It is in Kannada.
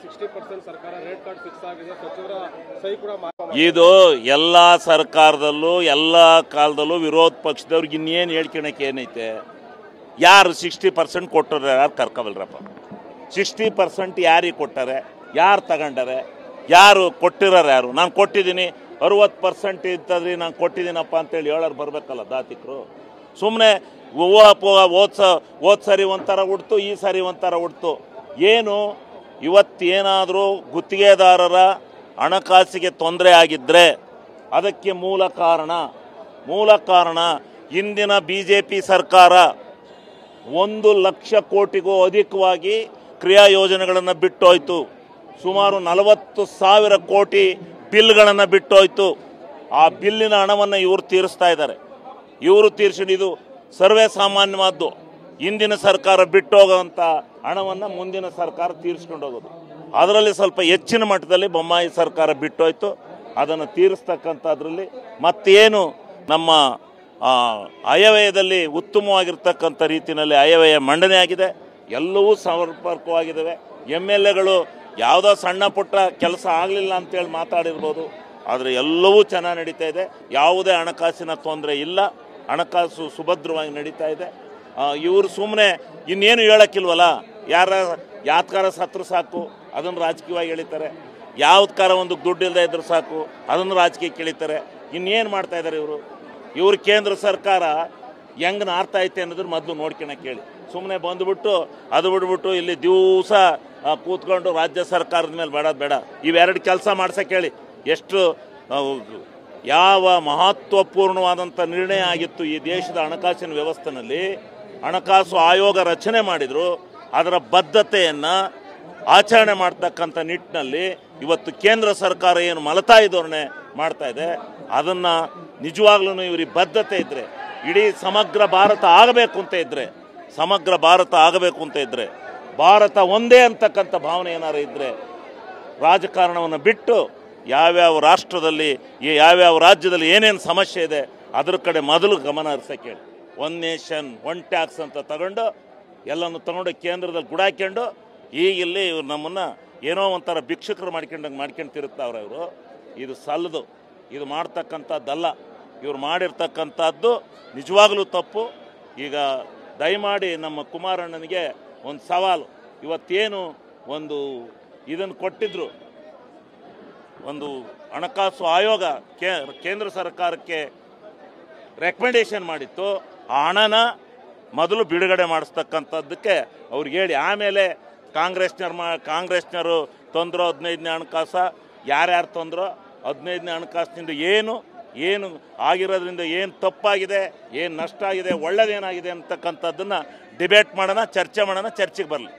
60% ಸರ್ಕಾರ ರೇಟ್ ಕಾರ್ಡ್ ಫಿಕ್ಸ್ ಆಗಿದೆ, ಸಚಿವರ ಸಹಿ ಕೂಡ ಇದು ಎಲ್ಲ ಸರ್ಕಾರದಲ್ಲೂ ಎಲ್ಲ ಕಾಲದಲ್ಲೂ ವಿರೋಧ ಪಕ್ಷದವ್ರಿಗೆ ಇನ್ನೇನು ಹೇಳ್ಕೊಳಕ್ಕೆ ಏನೈತೆ? ಯಾರು 60% ಕೊಟ್ಟರೆ ಯಾರು ಕರ್ಕೊಬಲ್ರಪ್ಪ? 60% ಯಾರಿಗೆ ಕೊಟ್ಟಾರೆ, ಯಾರು ತಗೊಂಡಾರೆ, ಯಾರು ಕೊಟ್ಟಿರೋರು ಯಾರು? ನಾನು ಕೊಟ್ಟಿದ್ದೀನಿ 60% ಇರ್ತದ್ರಿ, ನಾನು ಕೊಟ್ಟಿದ್ದೀನಪ್ಪ ಅಂತೇಳಿ ಹೇಳೋರು ಬರಬೇಕಲ್ಲ ದಾತಿಕರು. ಸುಮ್ಮನೆ ಹೋದ ಸರಿ ಒಂಥರ ಉಡ್ತು, ಈ ಸಾರಿ ಒಂಥರ ಉಡ್ತು. ಏನು ಇವತ್ತೇನಾದರೂ ಗುತ್ತಿಗೆದಾರರ ಹಣಕಾಸಿಗೆ ತೊಂದರೆ ಆಗಿದ್ದರೆ ಅದಕ್ಕೆ ಮೂಲ ಕಾರಣ ಇಂದಿನ BJP ಸರ್ಕಾರ 1 ಲಕ್ಷ ಕೋಟಿಗೂ ಅಧಿಕವಾಗಿ ಕ್ರಿಯಾ ಯೋಜನೆಗಳನ್ನು ಬಿಟ್ಟೋಯ್ತು. ಸುಮಾರು 40,000 ಕೋಟಿ ಬಿಲ್ಗಳನ್ನು ಬಿಟ್ಟೋಯ್ತು. ಆ ಬಿಲ್ಲಿನ ಹಣವನ್ನು ಇವರು ತೀರಿಸ್ತಾ ಇದ್ದಾರೆ. ಇವರು ತೀರಿಸಿದ್ದು ಸರ್ವೇ ಸಾಮಾನ್ಯವಾದ್ದು. ಹಿಂದಿನ ಸರ್ಕಾರ ಬಿಟ್ಟೋಗೋವಂಥ ಹಣವನ್ನು ಮುಂದಿನ ಸರ್ಕಾರ ತೀರಿಸ್ಕೊಂಡು ಹೋಗೋದು. ಅದರಲ್ಲಿ ಸ್ವಲ್ಪ ಹೆಚ್ಚಿನ ಮಟ್ಟದಲ್ಲಿ ಬೊಮ್ಮಾಯಿ ಸರ್ಕಾರ ಬಿಟ್ಟೋಯ್ತು. ಅದನ್ನು ತೀರಿಸ್ತಕ್ಕಂಥದ್ರಲ್ಲಿ ಮತ್ತೇನು ನಮ್ಮ ಆಯವ್ಯಯದಲ್ಲಿ ಉತ್ತಮವಾಗಿರ್ತಕ್ಕಂಥ ರೀತಿಯಲ್ಲಿ ಆಯವ್ಯಯ ಮಂಡನೆ ಆಗಿದೆ. ಎಲ್ಲವೂ ಸಮರ್ಪಕವಾಗಿದ್ದಾವೆ. MLAಗಳು ಯಾವುದೋ ಸಣ್ಣ ಪುಟ್ಟ ಕೆಲಸ ಆಗಲಿಲ್ಲ ಅಂತೇಳಿ ಮಾತಾಡಿರ್ಬೋದು, ಆದರೆ ಎಲ್ಲವೂ ಚೆನ್ನಾಗಿ ನಡೀತಾ ಇದೆ. ಯಾವುದೇ ಹಣಕಾಸಿನ ತೊಂದರೆ ಇಲ್ಲ. ಹಣಕಾಸು ಸುಭದ್ರವಾಗಿ ನಡೀತಾ ಇದೆ. ಇವರು ಸುಮ್ಮನೆ ಇನ್ನೇನು ಹೇಳೋಕ್ಕಿಲ್ವಲ್ಲ. ಯಾವ್ದಕ್ಕಾರ ಸತ್ರು ಸಾಕು ಅದನ್ನು ರಾಜಕೀಯವಾಗಿ ಎಳಿತಾರೆ, ಯಾವ್ದಕ್ಕಾರ ಒಂದು ದುಡ್ಡು ಇಲ್ಲದೆ ಇದ್ರೂ ಸಾಕು ಅದನ್ನು ರಾಜಕೀಯಕ್ಕೆ ಎಳಿತಾರೆ. ಇನ್ನೇನು ಮಾಡ್ತಾ ಇದ್ದಾರೆ ಇವರು ಕೇಂದ್ರ ಸರ್ಕಾರ ಹೆಂಗೆ ನಾರ್ತಾ ಐತೆ ಅನ್ನೋದ್ರ ಮೊದಲು ನೋಡ್ಕೊಳಕ್ಕೆ ಹೇಳಿ. ಸುಮ್ಮನೆ ಬಂದುಬಿಟ್ಟು ಅದು ಬಿಟ್ಬಿಟ್ಟು ಇಲ್ಲಿ ದಿವಸ ಕೂತ್ಕೊಂಡು ರಾಜ್ಯ ಸರ್ಕಾರದ ಮೇಲೆ ಬೇಡ ಇವೆರಡು ಕೆಲಸ ಮಾಡ್ಸಕ್ಕೆ ಹೇಳಿ. ಎಷ್ಟು ಯಾವ ಮಹತ್ವಪೂರ್ಣವಾದಂಥ ನಿರ್ಣಯ ಆಗಿತ್ತು ಈ ದೇಶದ ಹಣಕಾಸಿನ ವ್ಯವಸ್ಥೆಯಲ್ಲಿ. ಹಣಕಾಸು ಆಯೋಗ ರಚನೆ ಮಾಡಿದರು. ಅದರ ಬದ್ಧತೆಯನ್ನು ಆಚರಣೆ ಮಾಡ್ತಕ್ಕಂಥ ನಿಟ್ಟಿನಲ್ಲಿ ಇವತ್ತು ಕೇಂದ್ರ ಸರ್ಕಾರ ಏನು ಮಲತಾಯಿ ಧೋರಣೆ ಮಾಡ್ತಾ ಇದೆ, ಅದನ್ನು ನಿಜವಾಗ್ಲೂ ಇವರಿಗೆ ಬದ್ಧತೆ ಇದ್ದರೆ, ಇಡೀ ಸಮಗ್ರ ಭಾರತ ಆಗಬೇಕು ಅಂತ ಇದ್ದರೆ ಭಾರತ ಒಂದೇ ಅಂತಕ್ಕಂಥ ಭಾವನೆ ಏನಾರು ಇದ್ದರೆ ರಾಜಕಾರಣವನ್ನು ಬಿಟ್ಟು ಯಾವ್ಯಾವ ರಾಷ್ಟ್ರದಲ್ಲಿ ಯಾವ್ಯಾವ ರಾಜ್ಯದಲ್ಲಿ ಏನೇನು ಸಮಸ್ಯೆ ಇದೆ ಅದ್ರ ಕಡೆ ಮೊದಲು ಗಮನ ಹರಿಸಕ್ಕೆ ಹೇಳಿ. 1 ನೇಷನ್ 1 ಟ್ಯಾಕ್ಸ್ ಅಂತ ತಗೊಂಡು ಎಲ್ಲನೂ ತಗೊಂಡು ಕೇಂದ್ರದಲ್ಲಿ ಗುಡಾಕೊಂಡು ಈಗಿಲ್ಲಿ ಇವ್ರು ನಮ್ಮನ್ನು ಏನೋ ಒಂಥರ ಭಿಕ್ಷುಕರು ಮಾಡ್ಕೊಂತಿರ್ತಾವ್ರೆ ಇವರು. ಇದು ಸಲ್ಲದು, ಇದು ಮಾಡ್ತಕ್ಕಂಥದ್ದಲ್ಲ. ಇವ್ರು ಮಾಡಿರ್ತಕ್ಕಂಥದ್ದು ನಿಜವಾಗಲೂ ತಪ್ಪು. ಈಗ ದಯಮಾಡಿ ನಮ್ಮ ಕುಮಾರಣ್ಣನಿಗೆ ಒಂದು ಸವಾಲು. ಇವತ್ತೇನು ಒಂದು ಇದನ್ನು ಕೊಟ್ಟಿದ್ರು, ಒಂದು ಹಣಕಾಸು ಆಯೋಗ ಕೇಂದ್ರ ಸರ್ಕಾರಕ್ಕೆ ರೆಕಮೆಂಡೇಶನ್ ಮಾಡಿತ್ತು. ಆ ಹಣನ ಮೊದಲು ಬಿಡುಗಡೆ ಮಾಡಿಸ್ತಕ್ಕಂಥದ್ದಕ್ಕೆ ಅವ್ರಿಗೆ ಹೇಳಿ, ಆಮೇಲೆ ಕಾಂಗ್ರೆಸ್ನವರು ತಂದರು 15ನೇ ಹಣಕಾಸು, ಯಾರ್ಯಾರು ತಂದರೋ 15ನೇ ಹಣಕಾಸಿನಿಂದ ಏನು ಆಗಿರೋದ್ರಿಂದ ಏನು ತಪ್ಪಾಗಿದೆ, ಏನು ನಷ್ಟ ಆಗಿದೆ, ಒಳ್ಳೆಯದೇನಾಗಿದೆ ಅಂತಕ್ಕಂಥದ್ದನ್ನು ಡಿಬೇಟ್ ಮಾಡೋಣ, ಚರ್ಚೆಗೆ ಬರಲಿ.